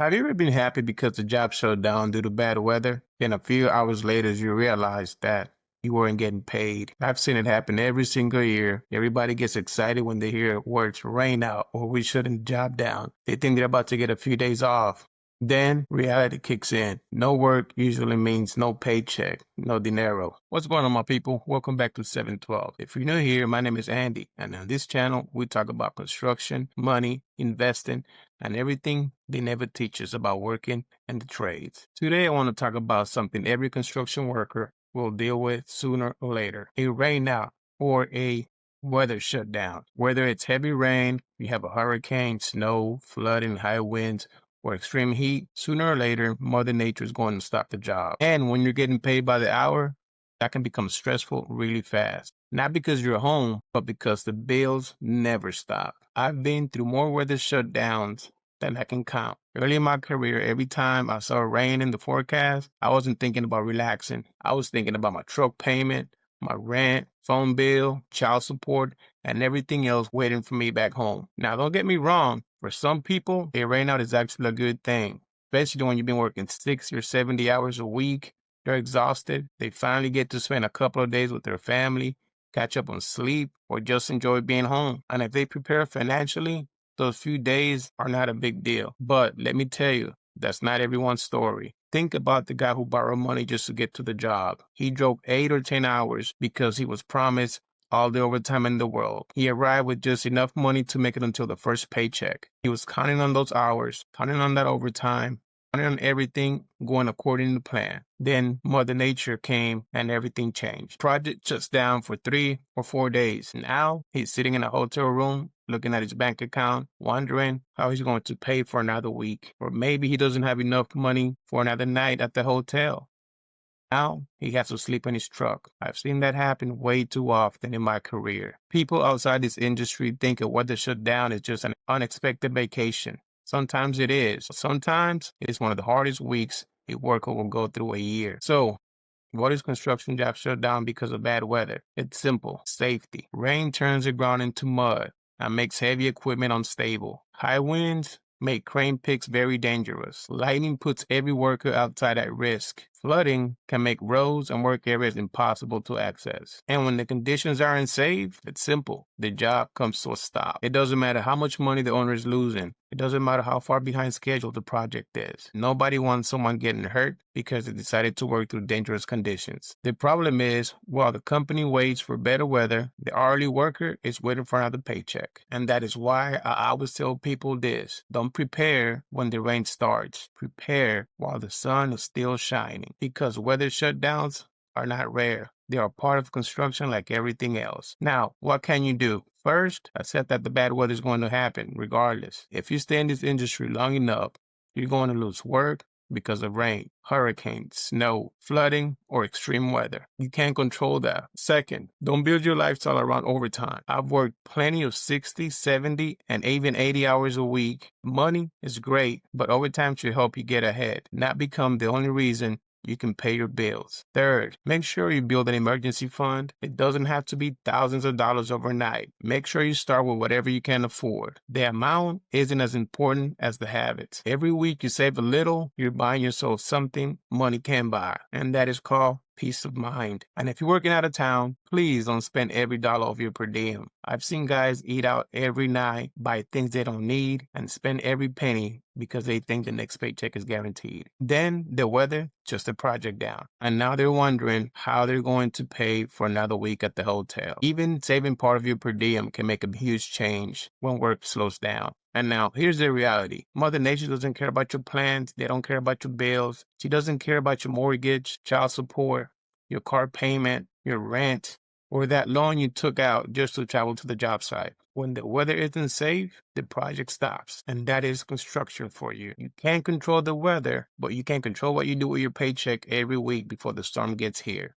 Have you ever been happy because the job shut down due to bad weather? Then a few hours later, you realize that you weren't getting paid. I've seen it happen every single year. Everybody gets excited when they hear words rain out or we shutting the job down. They think they're about to get a few days off. Then reality kicks in. No work usually means no paycheck, no dinero. What's going on, my people? Welcome back to 712. If you're new here, my name is Andy, and on this channel, we talk about construction, money, investing, and everything they never teach us about working and the trades. Today, I want to talk about something every construction worker will deal with sooner or later: a rain out or a weather shutdown. Whether it's heavy rain, you have a hurricane, snow, flooding, high winds, or extreme heat, sooner or later, Mother Nature is going to stop the job. And when you're getting paid by the hour, that can become stressful really fast. Not because you're home, but because the bills never stop. I've been through more weather shutdowns than I can count. Early in my career, every time I saw rain in the forecast, I wasn't thinking about relaxing. I was thinking about my truck payment, my rent, phone bill, child support, and everything else waiting for me back home. Now, don't get me wrong. For some people, a rain out is actually a good thing, especially when you've been working 60 or 70 hours a week. They're exhausted. They finally get to spend a couple of days with their family, catch up on sleep, or just enjoy being home. And if they prepare financially, those few days are not a big deal. But let me tell you, that's not everyone's story. Think about the guy who borrowed money just to get to the job. He drove 8 or 10 hours because he was promised all the overtime in the world. He arrived with just enough money to make it until the first paycheck. He was counting on those hours, counting on that overtime, counting on everything going according to plan. Then Mother Nature came and everything changed. Project shuts down for 3 or 4 days. Now he's sitting in a hotel room, looking at his bank account, wondering how he's going to pay for another week. Or maybe he doesn't have enough money for another night at the hotel. Now he has to sleep in his truck. I've seen that happen way too often in my career. People outside this industry think a weather shutdown is just an unexpected vacation. Sometimes it is. Sometimes it is one of the hardest weeks a worker will go through a year. So, what is construction job shut down because of bad weather? It's simple: safety. Rain turns the ground into mud and makes heavy equipment unstable. High winds make crane picks very dangerous. Lightning puts every worker outside at risk. Flooding can make roads and work areas impossible to access. And when the conditions aren't safe, it's simple: the job comes to a stop. It doesn't matter how much money the owner is losing. It doesn't matter how far behind schedule the project is. Nobody wants someone getting hurt because they decided to work through dangerous conditions. The problem is, while the company waits for better weather, the hourly worker is waiting for another paycheck. And that is why I always tell people this: don't prepare when the rain starts. Prepare while the sun is still shining. Because weather shutdowns are not rare. They are part of construction like everything else. Now, what can you do? First, accept that the bad weather is going to happen regardless. If you stay in this industry long enough, you're going to lose work because of rain, hurricanes, snow, flooding, or extreme weather. You can't control that. Second, don't build your lifestyle around overtime. I've worked plenty of 60, 70, and even 80 hours a week. Money is great, but overtime should help you get ahead, not become the only reason you can pay your bills. Third, make sure you build an emergency fund. It doesn't have to be thousands of dollars overnight. Make sure you start with whatever you can afford. The amount isn't as important as the habits. Every week you save a little, you're buying yourself something money can buy, and that is called peace of mind. And if you're working out of town, please don't spend every dollar of your per diem. I've seen guys eat out every night, buy things they don't need, and spend every penny because they think the next paycheck is guaranteed. Then the weather just a project down. And now they're wondering how they're going to pay for another week at the hotel. Even saving part of your per diem can make a huge change when work slows down. And now, here's the reality. Mother Nature doesn't care about your plans. They don't care about your bills. She doesn't care about your mortgage, child support, your car payment, your rent, or that loan you took out just to travel to the job site. When the weather isn't safe, the project stops. And that is construction for you. You can't control the weather, but you can control what you do with your paycheck every week before the storm gets here.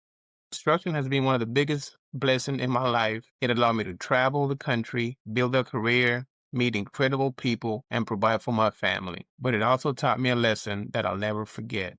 Construction has been one of the biggest blessings in my life. It allowed me to travel the country, build a career, meet incredible people, and provide for my family. But it also taught me a lesson that I'll never forget.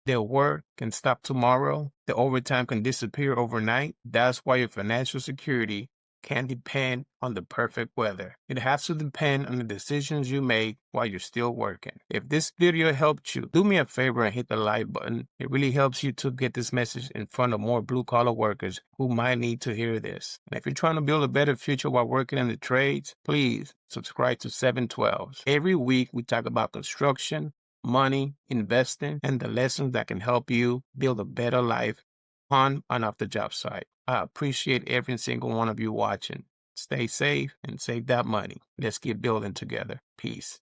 The work can stop tomorrow. The overtime can disappear overnight. That's why your financial security can depend on the perfect weather. It has to depend on the decisions you make while you're still working. If this video helped you, do me a favor and hit the like button. It really helps you to get this message in front of more blue-collar workers who might need to hear this. And if you're trying to build a better future while working in the trades, please subscribe to 712s. Every week we talk about construction, money, investing, and the lessons that can help you build a better life on and off the job site. I appreciate every single one of you watching. Stay safe and save that money. Let's keep building together. Peace.